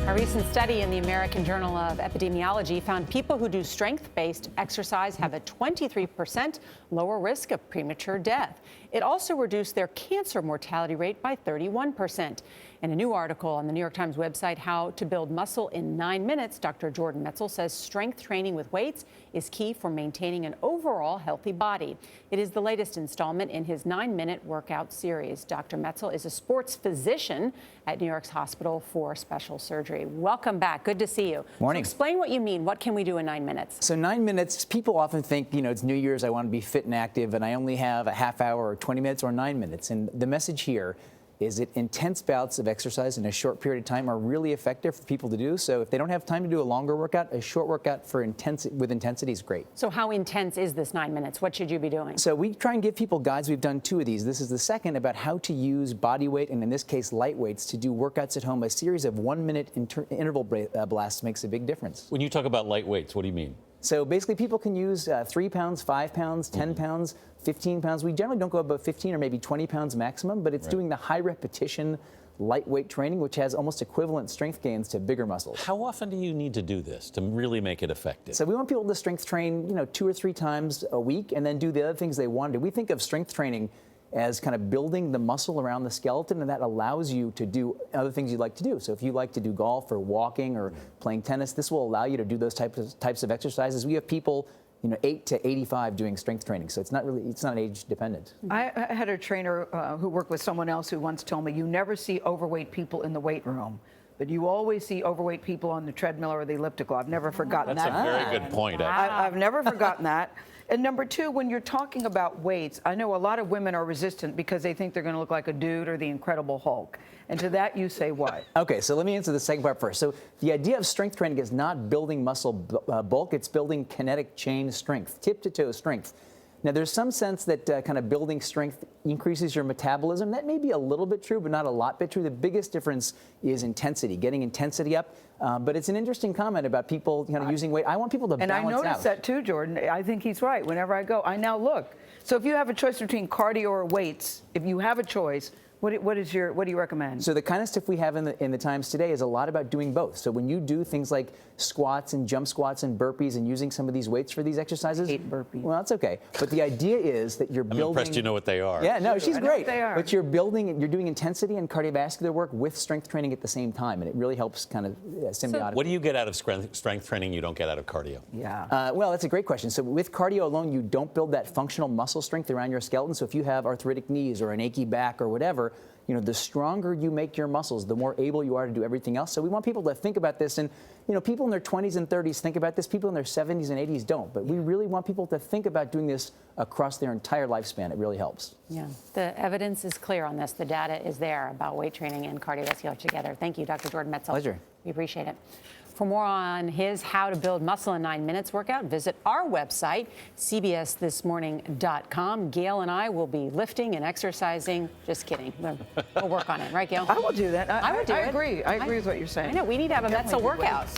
A recent study in the American Journal of Epidemiology found people who do strength-based exercise have a 23% lower risk of premature death. It also reduced their cancer mortality rate by 31%. In a new article on the New York Times website, How to Build Muscle in 9 Minutes, Dr. Jordan Metzl says strength training with weights is key for maintaining an overall healthy body. It is the latest installment in his 9-minute workout series. Dr. Metzl is a sports physician at New York's Hospital for Special Surgery. Welcome back. Good to see you. Morning. So explain what you mean. What can we do in 9 minutes? So 9 minutes, people often think, it's New Year's, I want to be fit and active, and I only have a half hour or 20 minutes or 9 minutes. And the message here is that intense bouts of exercise in a short period of time are really effective for people to do. So if they don't have time to do a longer workout, a short workout with intensity is great. So how intense is this 9 minutes? What should you be doing? So we try and give people guides. We've done 2 of these. This is the second about how to use body weight, and in this case, light weights, to do workouts at home. A series of 1-minute interval blasts makes a big difference. When you talk about light weights, what do you mean? So basically, people can use 3 pounds, 5 pounds, 10 pounds, 15 pounds. We generally don't go above 15 or maybe 20 pounds maximum, but it's doing the high repetition, lightweight training, which has almost equivalent strength gains to bigger muscles. How often do you need to do this to really make it effective? So we want people to strength train, 2 or 3 times a week, and then do the other things they want to do. We think of strength training as kind of building the muscle around the skeleton, and that allows you to do other things you'd like to do. So if you like to do golf or walking or playing tennis, this will allow you to do those types of exercises. We have people 8 to 85 doing strength training, so it's not age dependent. I had a trainer who worked with someone else who once told me, you never see overweight people in the weight room, but you always see overweight people on the treadmill or the elliptical. I've never forgotten that. That's a very good point, actually. I've never forgotten that. And number 2, when you're talking about weights, I know a lot of women are resistant because they think they're going to look like a dude or the Incredible Hulk. And to that, you say what? Okay, so let me answer the second part first. So the idea of strength training is not building muscle bulk, it's building kinetic chain strength, tip-to-toe strength. Now, there's some sense that kind of building strength increases your metabolism. That may be a little bit true, but not a lot bit true. The biggest difference is intensity, getting intensity up. But it's an interesting comment about people using weight. I want people to balance out. And I noticed that too, Jordan. I think he's right. Whenever I go, I now look. So if you have a choice between cardio or weights, if you have a choice, what do you recommend? So the kind of stuff we have in the Times today is a lot about doing both. So when you do things like squats and jump squats and burpees and using some of these weights for these exercises. I hate burpees. Well, that's okay. But the idea is that you're building. I'm impressed you know what they are. Yeah, no, she's great. They are. But you're doing intensity and cardiovascular work with strength training at the same time, and it really helps kind of symbiotically. What do you get out of strength training you don't get out of cardio? Yeah. Well, that's a great question. So with cardio alone, you don't build that functional muscle strength around your skeleton. So if you have arthritic knees or an achy back or whatever, the stronger you make your muscles, the more able you are to do everything else. So we want people to think about this. And, people in their 20s and 30s think about this. People in their 70s and 80s don't. But we really want people to think about doing this across their entire lifespan. It really helps. Yeah, the evidence is clear on this. The data is there about weight training and cardiovascular together. Thank you, Dr. Jordan Metzl. Pleasure. We appreciate it. For more on his How to Build Muscle in 9 Minutes workout, visit our website, cbsthismorning.com. Gayle and I will be lifting and exercising. Just kidding. We'll work on it. Right, Gayle? I will do that. I would do it. I agree. I agree with what you're saying. I know. We need to have a Metzl workout.